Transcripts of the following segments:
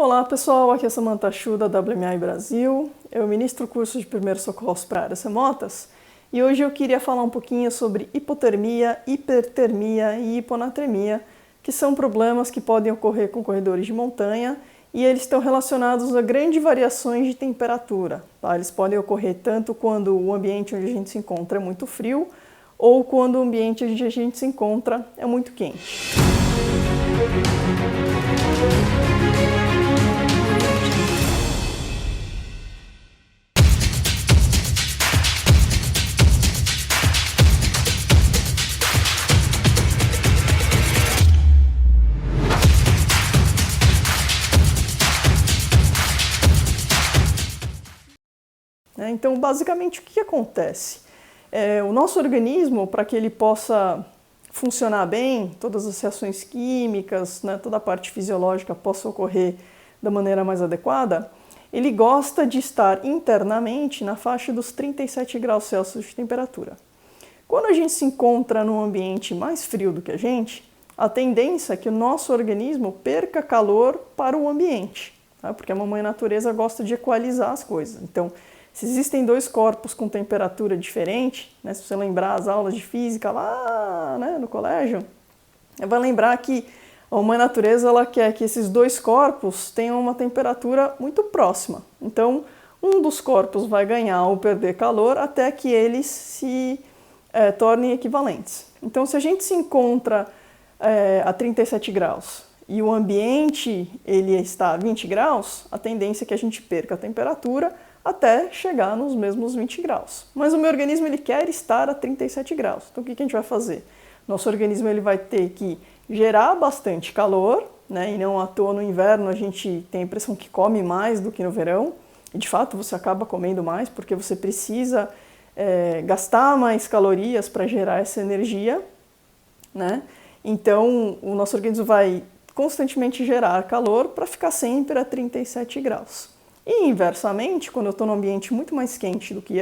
Olá pessoal, aqui é Samantha Chu da WMI Brasil. Eu ministro o curso de Primeiros Socorros para áreas remotas e hoje eu queria falar um pouquinho sobre hipotermia, hipertermia e hiponatremia, que são problemas que podem ocorrer com corredores de montanha e eles estão relacionados a grandes variações de temperatura. Tá? Eles podem ocorrer tanto quando o ambiente onde a gente se encontra é muito frio ou quando o ambiente onde a gente se encontra é muito quente. Então, basicamente, o que acontece? O nosso organismo, para que ele possa funcionar bem, todas as reações químicas, né, toda a parte fisiológica possa ocorrer da maneira mais adequada, ele gosta de estar internamente na faixa dos 37 graus Celsius de temperatura. Quando a gente se encontra num ambiente mais frio do que a tendência é que o nosso organismo perca calor para o ambiente, tá? Porque a mamãe natureza gosta de equalizar as coisas. Então, se existem dois corpos com temperatura diferente, né, se você lembrar as aulas de física lá, né, no colégio, vai lembrar que a mãe natureza ela quer que esses dois corpos tenham uma temperatura muito próxima. Então, um dos corpos vai ganhar ou perder calor até que eles se tornem equivalentes. Então, se a gente se encontra a 37 graus e o ambiente ele está a 20 graus, a tendência é que a gente perca a temperatura até chegar nos mesmos 20 graus. Mas o meu organismo ele quer estar a 37 graus. Então o que a gente vai fazer? Nosso organismo ele vai ter que gerar bastante calor, né? E não à toa no inverno a gente tem a impressão que come mais do que no verão. E de fato você acaba comendo mais porque você precisa gastar mais calorias para gerar essa energia, né? Então o nosso organismo vai constantemente gerar calor para ficar sempre a 37 graus. E inversamente, quando eu estou num ambiente muito mais quente do que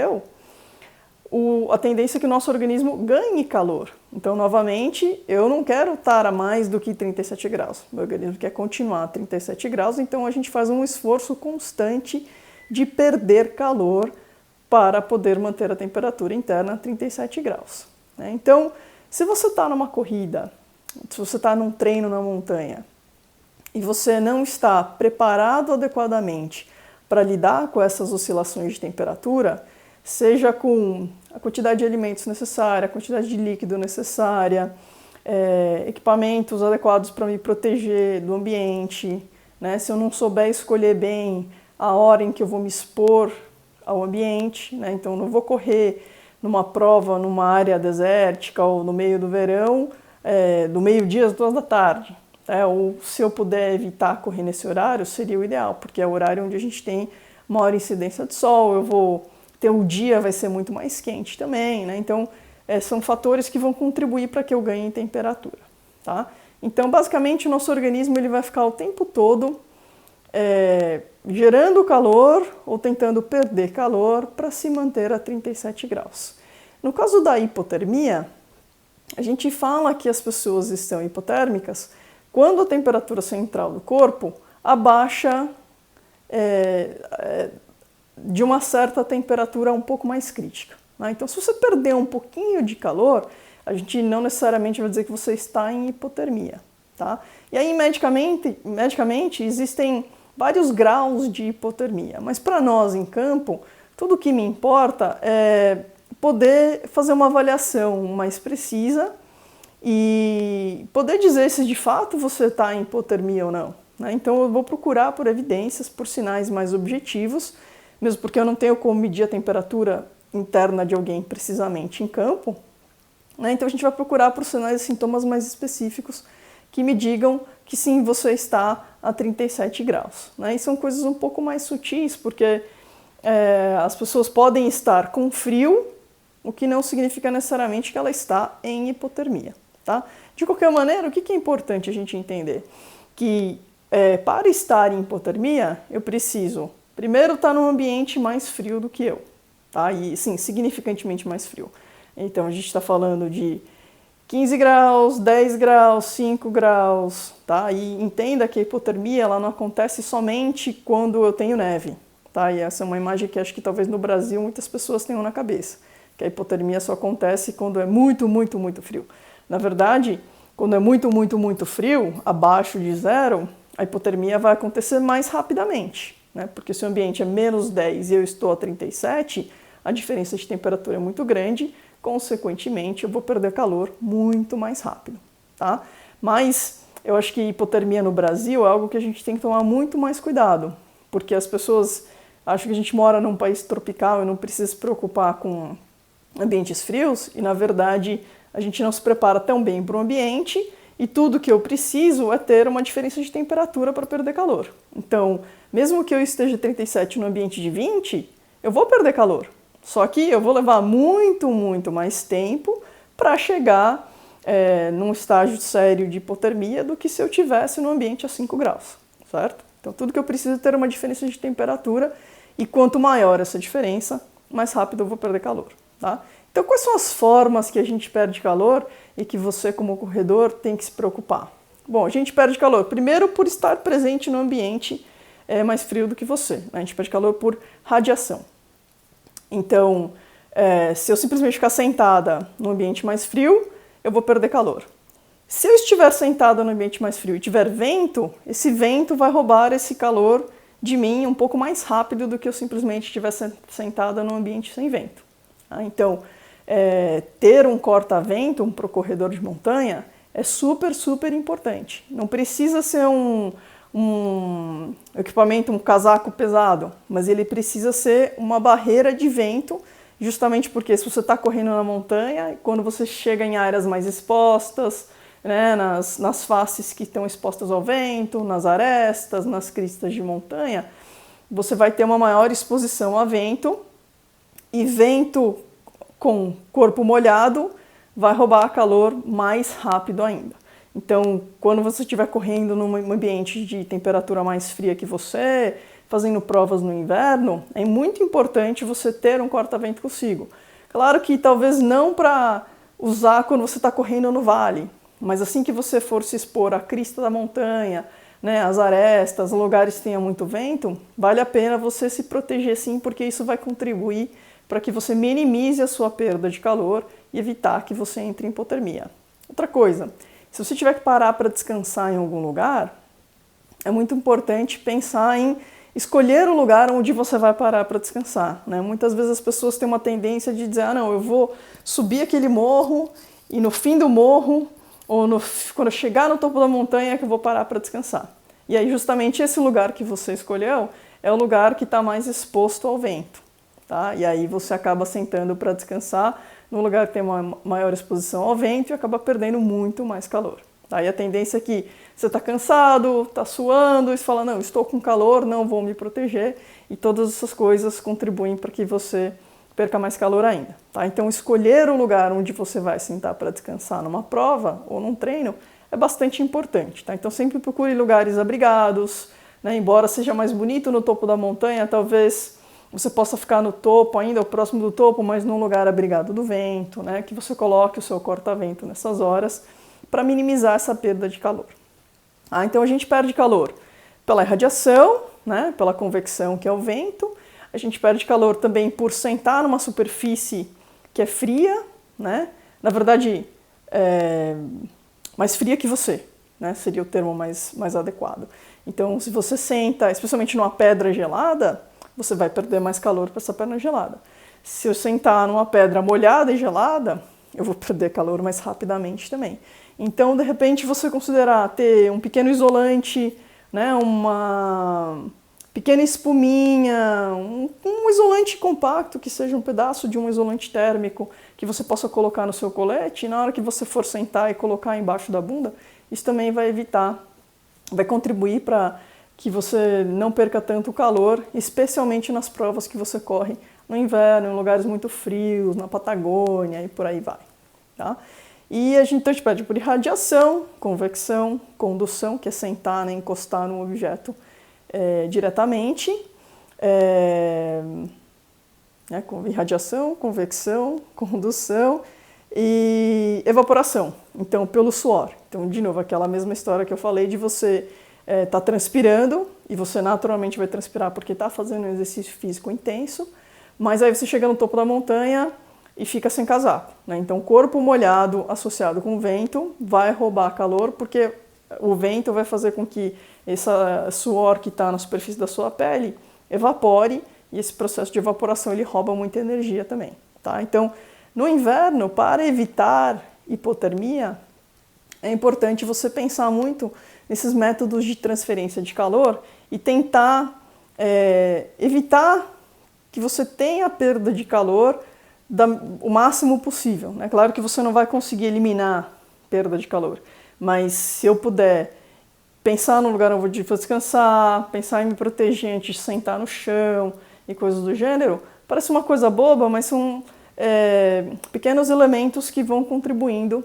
a tendência é que o nosso organismo ganhe calor. Então, novamente, eu não quero estar a mais do que 37 graus. O meu organismo quer continuar a 37 graus, então a gente faz um esforço constante de perder calor para poder manter a temperatura interna a 37 graus. Então, se você está numa corrida, se você está num treino na montanha e você não está preparado adequadamente para lidar com essas oscilações de temperatura, seja com a quantidade de alimentos necessária, a quantidade de líquido necessária, equipamentos adequados para me proteger do ambiente, né? Se eu não souber escolher bem a hora em que eu vou me expor ao ambiente, né? Então eu não vou correr numa prova, numa área desértica ou no meio do verão, do meio-dia às 2 da tarde. Ou se eu puder evitar correr nesse horário, seria o ideal, porque é o horário onde a gente tem maior incidência de sol, o dia vai ser muito mais quente também, né? Então, são fatores que vão contribuir para que eu ganhe temperatura, tá? Então, basicamente, o nosso organismo ele vai ficar o tempo todo gerando calor ou tentando perder calor para se manter a 37 graus. No caso da hipotermia, a gente fala que as pessoas estão hipotérmicas quando a temperatura central do corpo abaixa de uma certa temperatura um pouco mais crítica, né? Então, se você perder um pouquinho de calor, a gente não necessariamente vai dizer que você está em hipotermia, tá? E aí, medicamente existem vários graus de hipotermia, mas para nós em campo, tudo que me importa é poder fazer uma avaliação mais precisa e poder dizer se de fato você está em hipotermia ou não, né? Então eu vou procurar por evidências, por sinais mais objetivos, mesmo porque eu não tenho como medir a temperatura interna de alguém precisamente em campo, né? Então a gente vai procurar por sinais e sintomas mais específicos que me digam que sim, você está a 37 graus, né? E são coisas um pouco mais sutis, porque as pessoas podem estar com frio, o que não significa necessariamente que ela está em hipotermia. Tá? De qualquer maneira, o que é importante a gente entender? Que para estar em hipotermia, eu preciso primeiro estar num ambiente mais frio do que eu, tá? E sim, significantemente mais frio. Então a gente está falando de 15 graus, 10 graus, 5 graus, tá? E entenda que a hipotermia ela não acontece somente quando eu tenho neve, tá? E essa é uma imagem que acho que talvez no Brasil muitas pessoas tenham na cabeça, que a hipotermia só acontece quando é muito, muito, muito frio. Na verdade, quando é muito, muito, muito frio, abaixo de zero, a hipotermia vai acontecer mais rapidamente, né? Porque se o ambiente é menos 10 e eu estou a 37, a diferença de temperatura é muito grande, consequentemente eu vou perder calor muito mais rápido, tá? Mas eu acho que hipotermia no Brasil é algo que a gente tem que tomar muito mais cuidado, porque as pessoas acham que a gente mora num país tropical e não precisa se preocupar com ambientes frios, e na verdade a gente não se prepara tão bem para o ambiente e tudo que eu preciso é ter uma diferença de temperatura para perder calor. Então, mesmo que eu esteja 37 no ambiente de 20, eu vou perder calor. Só que eu vou levar muito, muito mais tempo para chegar num estágio sério de hipotermia do que se eu tivesse no ambiente a 5 graus, certo? Então, tudo que eu preciso é ter uma diferença de temperatura e quanto maior essa diferença, mais rápido eu vou perder calor, tá? Então, quais são as formas que a gente perde calor e que você, como corredor, tem que se preocupar? Bom, a gente perde calor, primeiro, por estar presente no ambiente mais frio do que você, né? A gente perde calor por radiação. Então, se eu simplesmente ficar sentada no ambiente mais frio, eu vou perder calor. Se eu estiver sentada no ambiente mais frio e tiver vento, esse vento vai roubar esse calor de mim um pouco mais rápido do que eu simplesmente estivesse sentada no ambiente sem vento. Então, ter um corta-vento para o corredor de montanha é super, super importante. Não precisa ser um equipamento, um casaco pesado, mas ele precisa ser uma barreira de vento, justamente porque se você está correndo na montanha, quando você chega em áreas mais expostas, né, nas faces que estão expostas ao vento, nas arestas, nas cristas de montanha, você vai ter uma maior exposição a vento, e vento com corpo molhado vai roubar calor mais rápido ainda. Então, quando você estiver correndo num ambiente de temperatura mais fria que você, fazendo provas no inverno, é muito importante você ter um corta-vento consigo. Claro que talvez não para usar quando você está correndo no vale, mas assim que você for se expor à crista da montanha, né, as arestas, lugares que tenha muito vento, vale a pena você se proteger sim, porque isso vai contribuir para que você minimize a sua perda de calor e evitar que você entre em hipotermia. Outra coisa, se você tiver que parar para descansar em algum lugar, é muito importante pensar em escolher o lugar onde você vai parar para descansar, né? Muitas vezes as pessoas têm uma tendência de dizer, não, eu vou subir aquele morro e no fim do morro, ou quando eu chegar no topo da montanha é que eu vou parar para descansar. E aí justamente esse lugar que você escolheu é o lugar que está mais exposto ao vento, tá? E aí você acaba sentando para descansar no lugar que tem uma maior exposição ao vento e acaba perdendo muito mais calor. Tá? E a tendência é que você está cansado, está suando, e você fala, não, estou com calor, não vou me proteger, e todas essas coisas contribuem para que você perca mais calor ainda. Tá? Então, escolher o lugar onde você vai sentar para descansar numa prova ou num treino é bastante importante. Tá? Então, sempre procure lugares abrigados, né? Embora seja mais bonito no topo da montanha, talvez você possa ficar no topo ainda, ou próximo do topo, mas num lugar abrigado do vento, né? Que você coloque o seu corta-vento nessas horas para minimizar essa perda de calor. Então a gente perde calor pela irradiação, né? Pela convecção, que é o vento. A gente perde calor também por sentar numa superfície que é fria, né? Na verdade, mais fria que você, né? Seria o termo mais adequado. Então, se você senta, especialmente numa pedra gelada, você vai perder mais calor para essa pedra gelada. Se eu sentar numa pedra molhada e gelada, eu vou perder calor mais rapidamente também. Então, de repente, você considerar ter um pequeno isolante, né, uma pequena espuminha, um isolante compacto, que seja um pedaço de um isolante térmico, que você possa colocar no seu colete, e na hora que você for sentar e colocar embaixo da bunda, isso também vai evitar, vai contribuir para que você não perca tanto calor, especialmente nas provas que você corre no inverno, em lugares muito frios, na Patagônia e por aí vai. Tá? E a gente pede por irradiação, convecção, condução, que é sentar, né, encostar num objeto diretamente. Irradiação, convecção, condução e evaporação, então pelo suor. Então, de novo, aquela mesma história que eu falei de você tá transpirando, e você naturalmente vai transpirar porque está fazendo um exercício físico intenso, mas aí você chega no topo da montanha e fica sem casaco, né? Então, corpo molhado associado com vento vai roubar calor, porque o vento vai fazer com que esse suor que está na superfície da sua pele evapore, e esse processo de evaporação ele rouba muita energia também, tá? Então, no inverno, para evitar hipotermia, é importante você pensar muito nesses métodos de transferência de calor e tentar evitar que você tenha perda de calor o máximo possível, né? Claro que você não vai conseguir eliminar perda de calor, mas se eu puder pensar no lugar onde eu vou descansar, pensar em me proteger antes de sentar no chão e coisas do gênero, parece uma coisa boba, mas são pequenos elementos que vão contribuindo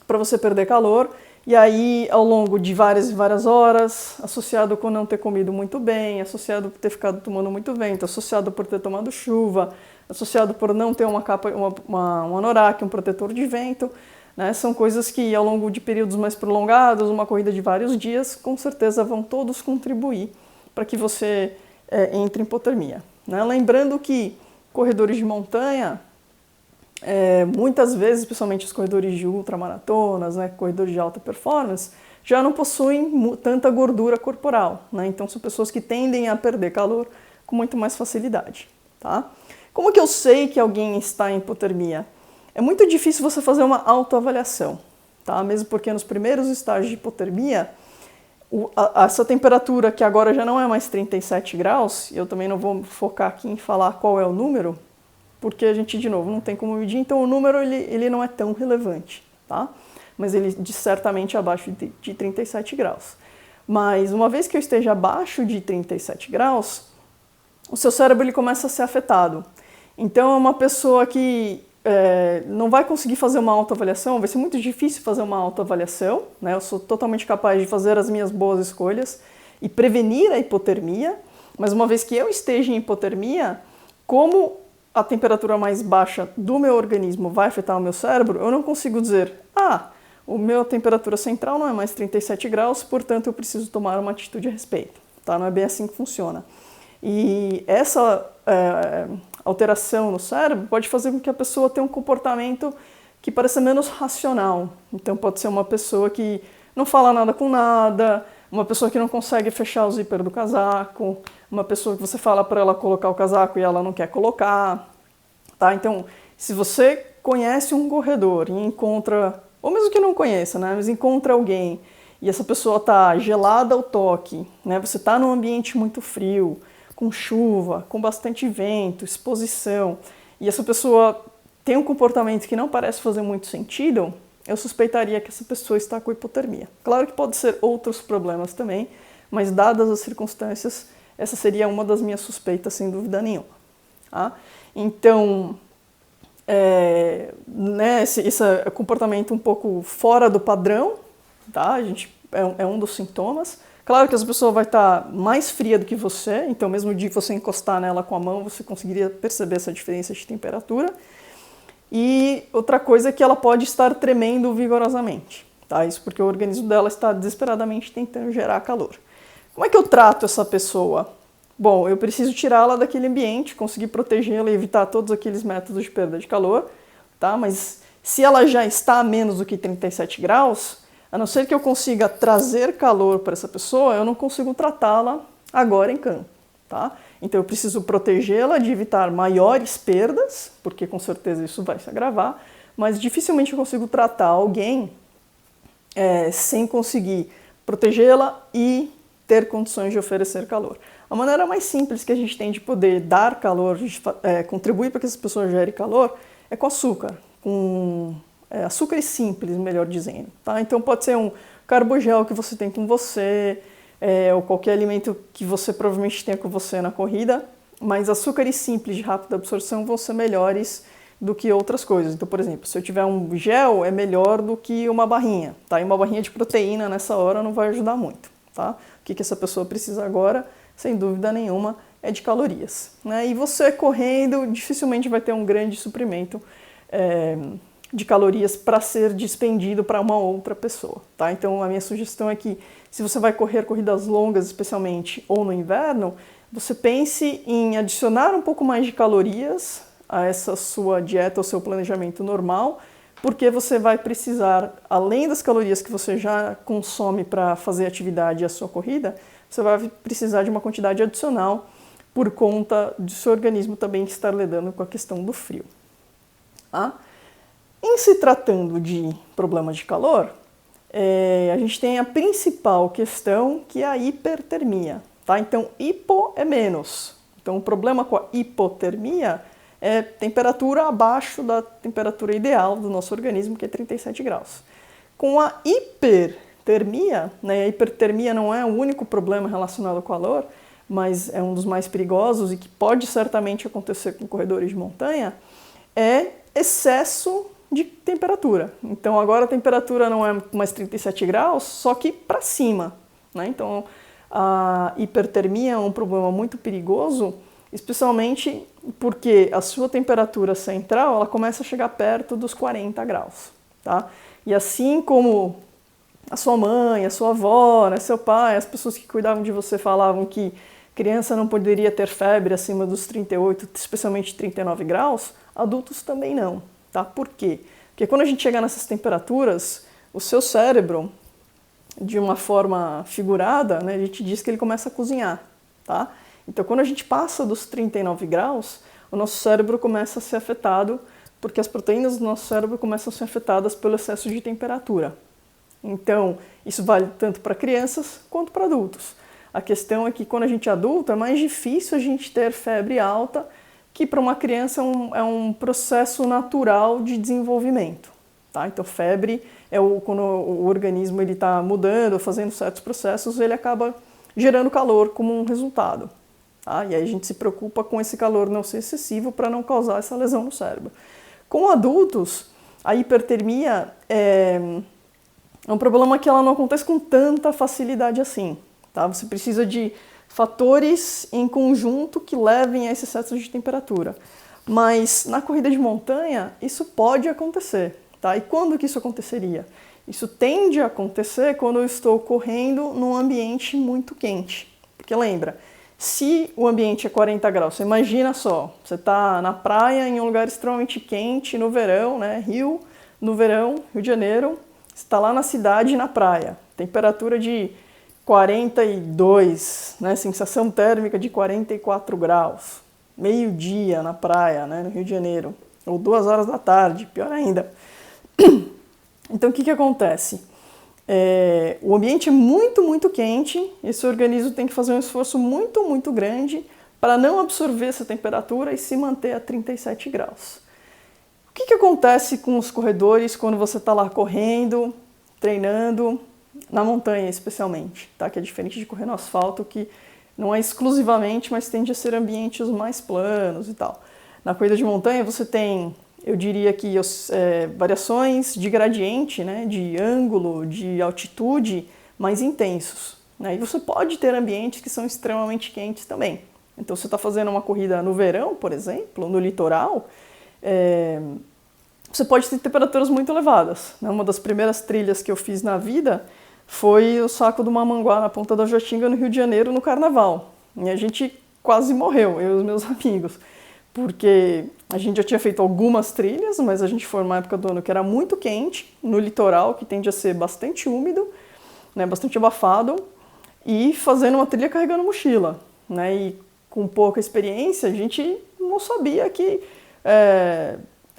para você perder calor, e aí ao longo de várias e várias horas, associado com não ter comido muito bem, associado por ter ficado tomando muito vento, associado por ter tomado chuva, associado por não ter uma capa, um anorak, um protetor de vento, né? São coisas que ao longo de períodos mais prolongados, uma corrida de vários dias, com certeza vão todos contribuir para que você entre em hipotermia, né? Lembrando que corredores de montanha, muitas vezes, especialmente os corredores de ultramaratonas, né, corredores de alta performance, já não possuem tanta gordura corporal, né? Então são pessoas que tendem a perder calor com muito mais facilidade, tá? Como que eu sei que alguém está em hipotermia? É muito difícil você fazer uma autoavaliação, tá? Mesmo porque nos primeiros estágios de hipotermia, essa temperatura que agora já não é mais 37 graus, e eu também não vou focar aqui em falar qual é o número, porque a gente, de novo, não tem como medir, então o número ele não é tão relevante, tá? Mas ele certamente abaixo de 37 graus. Mas uma vez que eu esteja abaixo de 37 graus, o seu cérebro ele começa a ser afetado. Então é uma pessoa que não vai conseguir fazer uma autoavaliação, vai ser muito difícil fazer uma autoavaliação, né? Eu sou totalmente capaz de fazer as minhas boas escolhas e prevenir a hipotermia, mas uma vez que eu esteja em hipotermia, como a temperatura mais baixa do meu organismo vai afetar o meu cérebro, eu não consigo dizer, o meu temperatura central não é mais 37 graus, portanto eu preciso tomar uma atitude a respeito, tá? Não é bem assim que funciona. E essa alteração no cérebro pode fazer com que a pessoa tenha um comportamento que pareça menos racional. Então pode ser uma pessoa que não fala nada com nada, uma pessoa que não consegue fechar o zíper do casaco, uma pessoa que você fala para ela colocar o casaco e ela não quer colocar, tá? Então, se você conhece um corredor e encontra, ou mesmo que não conheça, né, mas encontra alguém e essa pessoa tá gelada ao toque, né, você tá num ambiente muito frio, com chuva, com bastante vento, exposição, e essa pessoa tem um comportamento que não parece fazer muito sentido, eu suspeitaria que essa pessoa está com hipotermia. Claro que pode ser outros problemas também, mas dadas as circunstâncias, essa seria uma das minhas suspeitas, sem dúvida nenhuma. Tá? Então, esse comportamento um pouco fora do padrão, tá? É um dos sintomas. Claro que essa pessoa vai estar mais fria do que você, então mesmo de você encostar nela com a mão, você conseguiria perceber essa diferença de temperatura. E outra coisa é que ela pode estar tremendo vigorosamente, tá? Isso porque o organismo dela está desesperadamente tentando gerar calor. Como é que eu trato essa pessoa? Bom, eu preciso tirá-la daquele ambiente, conseguir protegê-la e evitar todos aqueles métodos de perda de calor, tá? Mas se ela já está a menos do que 37 graus, a não ser que eu consiga trazer calor para essa pessoa, eu não consigo tratá-la agora em campo, tá? Então eu preciso protegê-la de evitar maiores perdas, porque com certeza isso vai se agravar, mas dificilmente eu consigo tratar alguém sem conseguir protegê-la e ter condições de oferecer calor. A maneira mais simples que a gente tem de poder dar calor, contribuir para que essa pessoa gere calor, é com açúcar, com açúcares simples, melhor dizendo. Tá? Então pode ser um carbogel que você tem com você, ou qualquer alimento que você provavelmente tenha com você na corrida, mas açúcares simples de rápida absorção vão ser melhores do que outras coisas. Então, por exemplo, se eu tiver um gel, é melhor do que uma barrinha, tá? E uma barrinha de proteína nessa hora não vai ajudar muito, tá? O que essa pessoa precisa agora, sem dúvida nenhuma, é de calorias, né? E você correndo dificilmente vai ter um grande suprimento de calorias para ser dispendido para uma outra pessoa, tá? Então a minha sugestão é que se você vai correr corridas longas especialmente ou no inverno, você pense em adicionar um pouco mais de calorias a essa sua dieta ou seu planejamento normal, porque você vai precisar, além das calorias que você já consome para fazer a atividade e a sua corrida, você vai precisar de uma quantidade adicional por conta do seu organismo também estar lidando com a questão do frio. Tá? Em se tratando de problemas de calor, a gente tem a principal questão, que é a hipertermia. Tá? Então, hipo é menos. Então, o problema com a hipotermia é temperatura abaixo da temperatura ideal do nosso organismo, que é 37 graus. Com a hipertermia, né, a hipertermia não é o único problema relacionado ao calor, mas é um dos mais perigosos e que pode certamente acontecer com corredores de montanha, é excesso de temperatura. Então agora a temperatura não é mais 37 graus, só que para cima, né? Então a hipertermia é um problema muito perigoso, especialmente porque a sua temperatura central ela começa a chegar perto dos 40 graus. Tá? E assim como a sua mãe, a sua avó, né, seu pai, as pessoas que cuidavam de você falavam que criança não poderia ter febre acima dos 38, especialmente 39 graus, adultos também não. Tá? Por quê? Porque quando a gente chega nessas temperaturas, o seu cérebro, de uma forma figurada, né, a gente diz que ele começa a cozinhar. Tá? Então, quando a gente passa dos 39 graus, o nosso cérebro começa a ser afetado, porque as proteínas do nosso cérebro começam a ser afetadas pelo excesso de temperatura. Então, isso vale tanto para crianças quanto para adultos. A questão é que quando a gente é adulto, é mais difícil a gente ter febre alta, que para uma criança é um processo natural de desenvolvimento. Tá? Então, febre é quando o organismo está mudando, fazendo certos processos, ele acaba gerando calor como um resultado. Tá? E aí a gente se preocupa com esse calor não ser excessivo para não causar essa lesão no cérebro. Com adultos, a hipertermia é um problema que ela não acontece com tanta facilidade assim. Tá? Você precisa de fatores em conjunto que levem a esse excesso de temperatura. Mas na corrida de montanha, isso pode acontecer. Tá? E quando que isso aconteceria? Isso tende a acontecer quando eu estou correndo num ambiente muito quente. Porque lembra, se o ambiente é 40 graus, você imagina só, você está na praia em um lugar extremamente quente no verão, né? Rio, no verão, Rio de Janeiro, você está lá na cidade na praia, temperatura de 42, né? Sensação térmica de 44 graus, meio-dia na praia, né? No Rio de Janeiro, ou 2 horas da tarde, pior ainda. Então o que acontece? O ambiente é muito, muito quente, esse organismo tem que fazer um esforço muito, muito grande para não absorver essa temperatura e se manter a 37 graus. O que acontece com os corredores quando você está lá correndo, treinando, na montanha especialmente, tá? Que é diferente de correr no asfalto, que não é exclusivamente, mas tende a ser ambientes mais planos e tal. Na corrida de montanha você tem, eu diria que variações de gradiente, né, de ângulo, de altitude mais intensos. Né? E você pode ter ambientes que são extremamente quentes também. Então, se você está fazendo uma corrida no verão, por exemplo, no litoral, você pode ter temperaturas muito elevadas. Né? Uma das primeiras trilhas que eu fiz na vida foi o Saco do Mamanguá, na Ponta da Jatinga, no Rio de Janeiro, no Carnaval. E a gente quase morreu, eu e os meus amigos. Porque a gente já tinha feito algumas trilhas, mas a gente foi numa época do ano que era muito quente, no litoral, que tende a ser bastante úmido, né, bastante abafado, e fazendo uma trilha carregando mochila. Né, e com pouca experiência, a gente não sabia que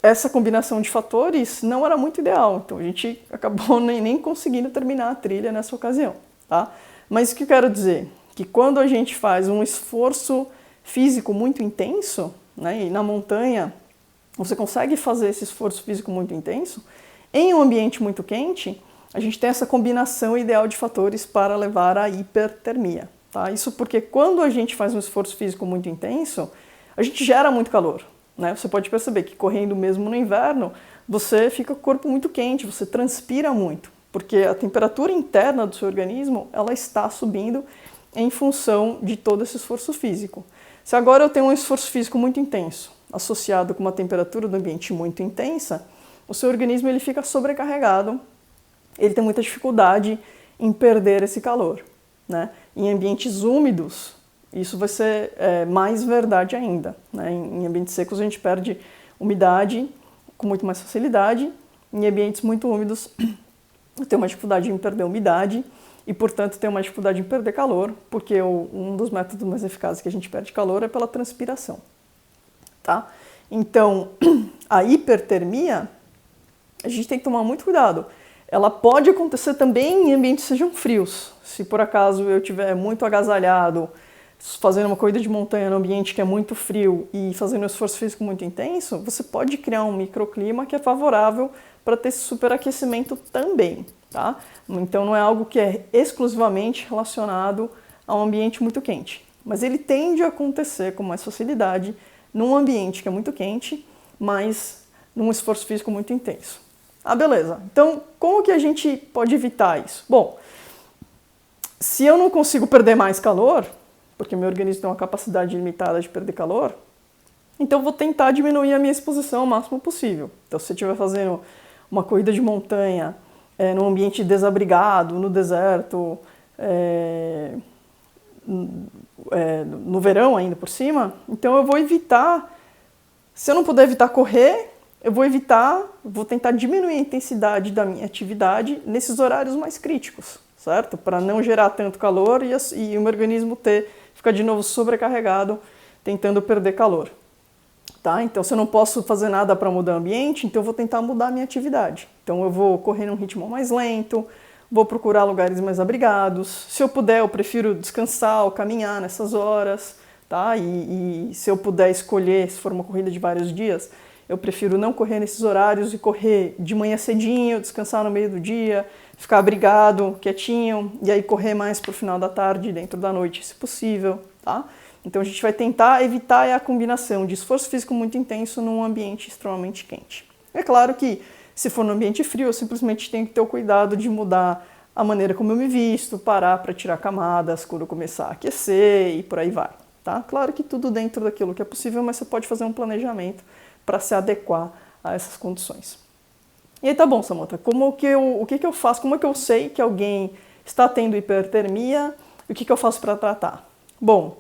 essa combinação de fatores não era muito ideal. Então a gente acabou nem conseguindo terminar a trilha nessa ocasião. Tá? Mas o que eu quero dizer? Que quando a gente faz um esforço físico muito intenso, né, e na montanha você consegue fazer esse esforço físico muito intenso, em um ambiente muito quente, a gente tem essa combinação ideal de fatores para levar à hipertermia. Tá? Isso porque quando a gente faz um esforço físico muito intenso, a gente gera muito calor. Né? Você pode perceber que correndo mesmo no inverno, você fica com o corpo muito quente, você transpira muito, porque a temperatura interna do seu organismo ela está subindo em função de todo esse esforço físico. Se agora eu tenho um esforço físico muito intenso, associado com uma temperatura do ambiente muito intensa, o seu organismo ele fica sobrecarregado, ele tem muita dificuldade em perder esse calor, né? Em ambientes úmidos, isso vai ser mais verdade ainda, né? Em ambientes secos a gente perde umidade com muito mais facilidade, em ambientes muito úmidos tem uma dificuldade em perder umidade e, portanto, tem uma dificuldade em perder calor, porque um dos métodos mais eficazes que a gente perde calor é pela transpiração, tá? Então, a hipertermia, a gente tem que tomar muito cuidado. Ela pode acontecer também em ambientes que sejam frios. Se por acaso eu estiver muito agasalhado, fazendo uma corrida de montanha num ambiente que é muito frio e fazendo um esforço físico muito intenso, você pode criar um microclima que é favorável para ter esse superaquecimento também, tá? Então não é algo que é exclusivamente relacionado a um ambiente muito quente, mas ele tende a acontecer com mais facilidade num ambiente que é muito quente, mas num esforço físico muito intenso. Ah, beleza. Então, como que a gente pode evitar isso? Bom, se eu não consigo perder mais calor, porque meu organismo tem uma capacidade limitada de perder calor, então eu vou tentar diminuir a minha exposição ao máximo possível. Então, se eu estiver fazendo uma corrida de montanha num ambiente desabrigado, no deserto, no verão ainda por cima, então eu vou evitar, se eu não puder evitar correr, eu vou tentar diminuir a intensidade da minha atividade nesses horários mais críticos, certo? Para não gerar tanto calor e o meu organismo ficar de novo sobrecarregado, tentando perder calor. Tá? Então, se eu não posso fazer nada para mudar o ambiente, então eu vou tentar mudar a minha atividade. Então, eu vou correr num ritmo mais lento, vou procurar lugares mais abrigados. Se eu puder, eu prefiro descansar ou caminhar nessas horas. Tá? E se eu puder escolher, se for uma corrida de vários dias, eu prefiro não correr nesses horários e correr de manhã cedinho, descansar no meio do dia, ficar abrigado, quietinho, e aí correr mais para o final da tarde, dentro da noite, se possível. Tá? Então a gente vai tentar evitar a combinação de esforço físico muito intenso num ambiente extremamente quente. É claro que se for num ambiente frio, eu simplesmente tenho que ter o cuidado de mudar a maneira como eu me visto, parar para tirar camadas quando começar a aquecer e por aí vai. Tá? Claro que tudo dentro daquilo que é possível, mas você pode fazer um planejamento para se adequar a essas condições. E aí tá bom, Samantha, o que eu faço? Como é que eu sei que alguém está tendo hipertermia e o que eu faço para tratar? Bom,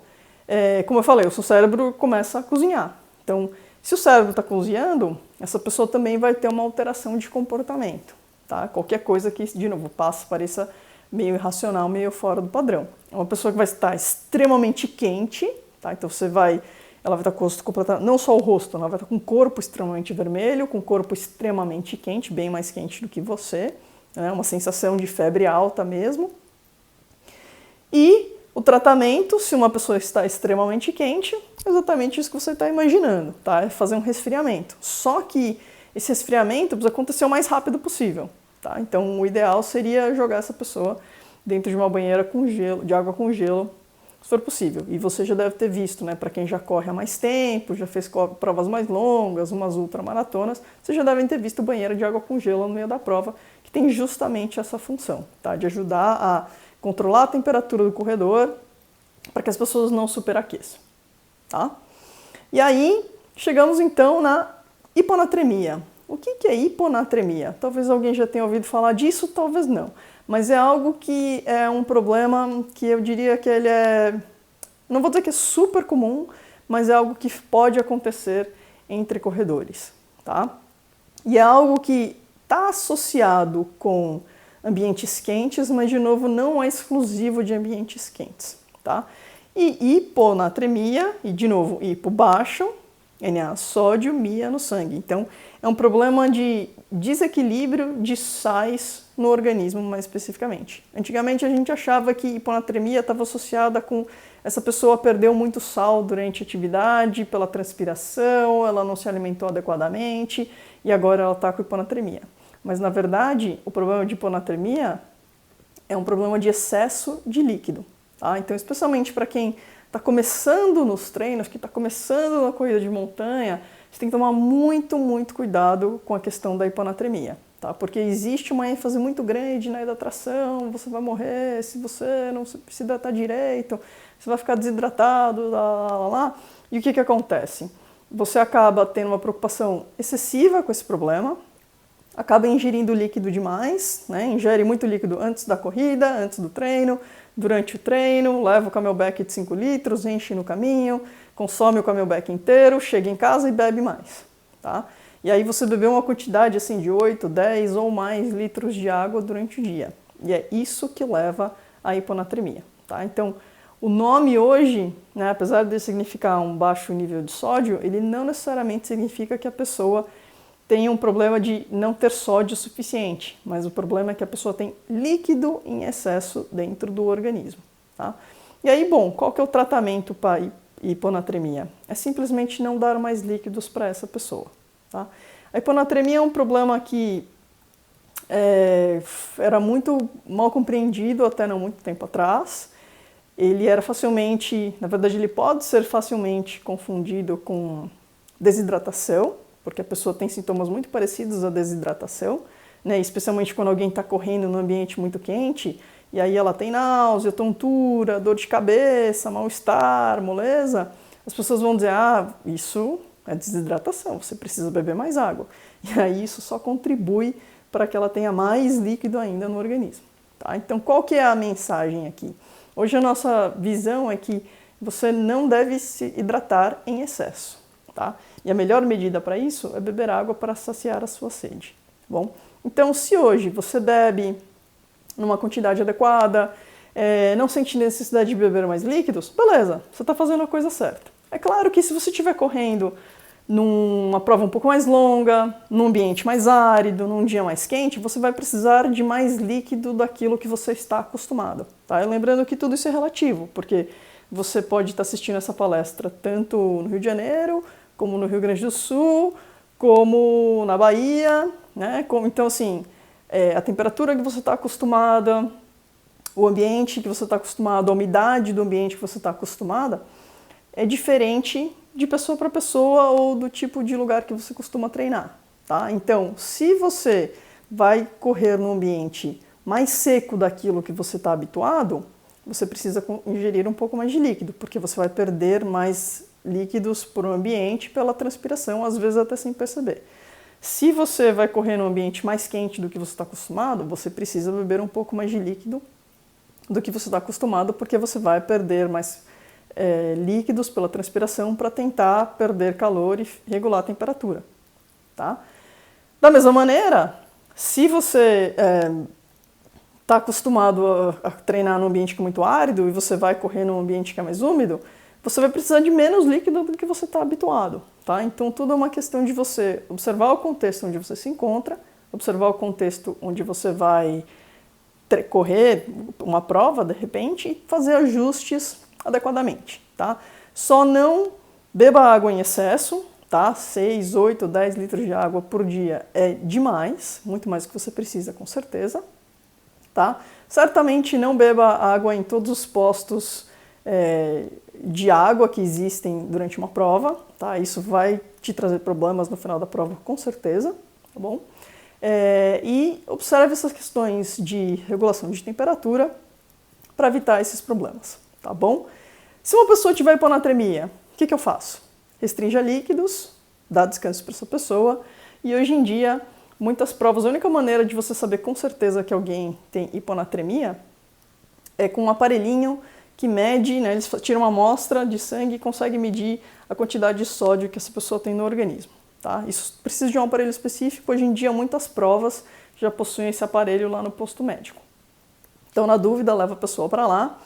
como eu falei, o seu cérebro começa a cozinhar. Então, se o cérebro está cozinhando, essa pessoa também vai ter uma alteração de comportamento. Tá? Qualquer coisa que, de novo, pareça meio irracional, meio fora do padrão. É uma pessoa que vai estar extremamente quente, tá? Então ela vai estar com o rosto completamente, não só o rosto, ela vai estar com o corpo extremamente vermelho, com o corpo extremamente quente, bem mais quente do que você, né? Uma sensação de febre alta mesmo. E o tratamento, se uma pessoa está extremamente quente, é exatamente isso que você está imaginando, tá? É fazer um resfriamento. Só que esse resfriamento precisa acontecer o mais rápido possível, tá? Então o ideal seria jogar essa pessoa dentro de uma banheira com gelo, de água com gelo, se for possível. E você já deve ter visto, né? Para quem já corre há mais tempo, já fez provas mais longas, umas ultramaratonas, vocês já devem ter visto banheira de água com gelo no meio da prova, que tem justamente essa função, tá? De ajudar a controlar a temperatura do corredor para que as pessoas não superaqueçam, tá? E aí, chegamos então na hiponatremia. O que é hiponatremia? Talvez alguém já tenha ouvido falar disso, talvez não. Mas é algo que é um problema que eu diria que ele não vou dizer que é super comum, mas é algo que pode acontecer entre corredores, tá? E é algo que está associado com ambientes quentes, mas de novo não é exclusivo de ambientes quentes, tá? E hiponatremia, e de novo hipo baixo, Na sódio, mia no sangue. Então é um problema de desequilíbrio de sais no organismo mais especificamente. Antigamente a gente achava que hiponatremia estava associada com essa pessoa perdeu muito sal durante a atividade, pela transpiração, ela não se alimentou adequadamente e agora ela está com hiponatremia. Mas, na verdade, o problema de hiponatremia é um problema de excesso de líquido. Tá? Então, especialmente para quem está começando nos treinos, que está começando na corrida de montanha, você tem que tomar muito, muito cuidado com a questão da hiponatremia. Tá? Porque existe uma ênfase muito grande na hidratação, você vai morrer se você não se hidratar direito, você vai ficar desidratado, lá. E o que acontece? Você acaba tendo uma preocupação excessiva com esse problema, acaba ingerindo líquido demais, né? Ingere muito líquido antes da corrida, antes do treino, durante o treino, leva o camelback de 5 litros, enche no caminho, consome o camelback inteiro, chega em casa e bebe mais, tá? E aí você bebeu uma quantidade assim de 8, 10 ou mais litros de água durante o dia. E é isso que leva à hiponatremia, tá? Então, o nome hoje, né, apesar de significar um baixo nível de sódio, ele não necessariamente significa que a pessoa tem um problema de não ter sódio suficiente, mas o problema é que a pessoa tem líquido em excesso dentro do organismo, tá? E aí, bom, qual que é o tratamento para hiponatremia? É simplesmente não dar mais líquidos para essa pessoa, tá? A hiponatremia é um problema que era muito mal compreendido até não muito tempo atrás. Ele era facilmente, na verdade ele pode ser facilmente confundido com desidratação, porque a pessoa tem sintomas muito parecidos à desidratação, né? Especialmente quando alguém está correndo num ambiente muito quente, e aí ela tem náusea, tontura, dor de cabeça, mal-estar, moleza. As pessoas vão dizer, isso é desidratação, você precisa beber mais água. E aí isso só contribui para que ela tenha mais líquido ainda no organismo, tá? Então qual que é a mensagem aqui? Hoje a nossa visão é que você não deve se hidratar em excesso, tá? E a melhor medida para isso é beber água para saciar a sua sede, tá bom? Então, se hoje você bebe numa quantidade adequada, não sente necessidade de beber mais líquidos, beleza, você está fazendo a coisa certa. É claro que se você estiver correndo numa prova um pouco mais longa, num ambiente mais árido, num dia mais quente, você vai precisar de mais líquido daquilo que você está acostumado, tá? E lembrando que tudo isso é relativo, porque você pode estar assistindo essa palestra tanto no Rio de Janeiro, como no Rio Grande do Sul, como na Bahia, né? Então, assim, a temperatura que você está acostumada, o ambiente que você está acostumado, a umidade do ambiente que você está acostumada, é diferente de pessoa para pessoa ou do tipo de lugar que você costuma treinar, tá? Então, se você vai correr num ambiente mais seco daquilo que você está habituado, você precisa ingerir um pouco mais de líquido, porque você vai perder mais líquidos por um ambiente pela transpiração, às vezes até sem perceber. Se você vai correr num ambiente mais quente do que você está acostumado, você precisa beber um pouco mais de líquido do que você está acostumado, porque você vai perder mais líquidos pela transpiração para tentar perder calor e regular a temperatura, tá? Da mesma maneira, se você está acostumado a treinar num ambiente que é muito árido e você vai correr num ambiente que é mais úmido, você vai precisar de menos líquido do que você está habituado, tá? Então tudo é uma questão de você observar o contexto onde você se encontra, observar o contexto onde você vai correr uma prova, de repente, e fazer ajustes adequadamente, tá? Só não beba água em excesso, tá? 6, 8, 10 litros de água por dia é demais, muito mais do que você precisa, com certeza, tá? Certamente não beba água em todos os postos de água que existem durante uma prova, tá? Isso vai te trazer problemas no final da prova, com certeza, tá bom? E observe essas questões de regulação de temperatura para evitar esses problemas, tá bom? Se uma pessoa tiver hiponatremia, o que eu faço? Restrinja líquidos, dá descanso para essa pessoa, e hoje em dia, muitas provas, a única maneira de você saber com certeza que alguém tem hiponatremia é com um aparelhinho que mede, né, eles tiram uma amostra de sangue e conseguem medir a quantidade de sódio que essa pessoa tem no organismo, tá? Isso precisa de um aparelho específico, hoje em dia muitas provas já possuem esse aparelho lá no posto médico. Então, na dúvida, leva a pessoa para lá,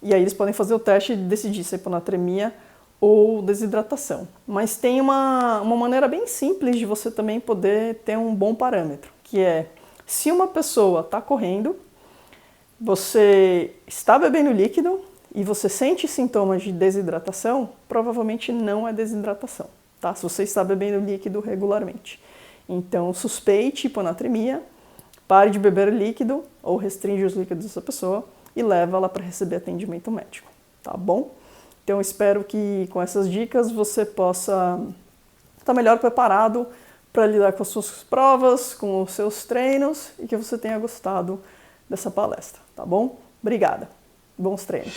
e aí eles podem fazer o teste e decidir se é hiponatremia ou desidratação. Mas tem uma maneira bem simples de você também poder ter um bom parâmetro, que é, se uma pessoa está correndo, você está bebendo líquido e você sente sintomas de desidratação, provavelmente não é desidratação, tá? Se você está bebendo líquido regularmente. Então, suspeite hiponatremia, pare de beber líquido ou restringe os líquidos dessa pessoa e leva ela para receber atendimento médico, tá bom? Então, espero que com essas dicas você possa estar melhor preparado para lidar com as suas provas, com os seus treinos e que você tenha gostado dessa palestra, tá bom? Obrigada. Bons treinos.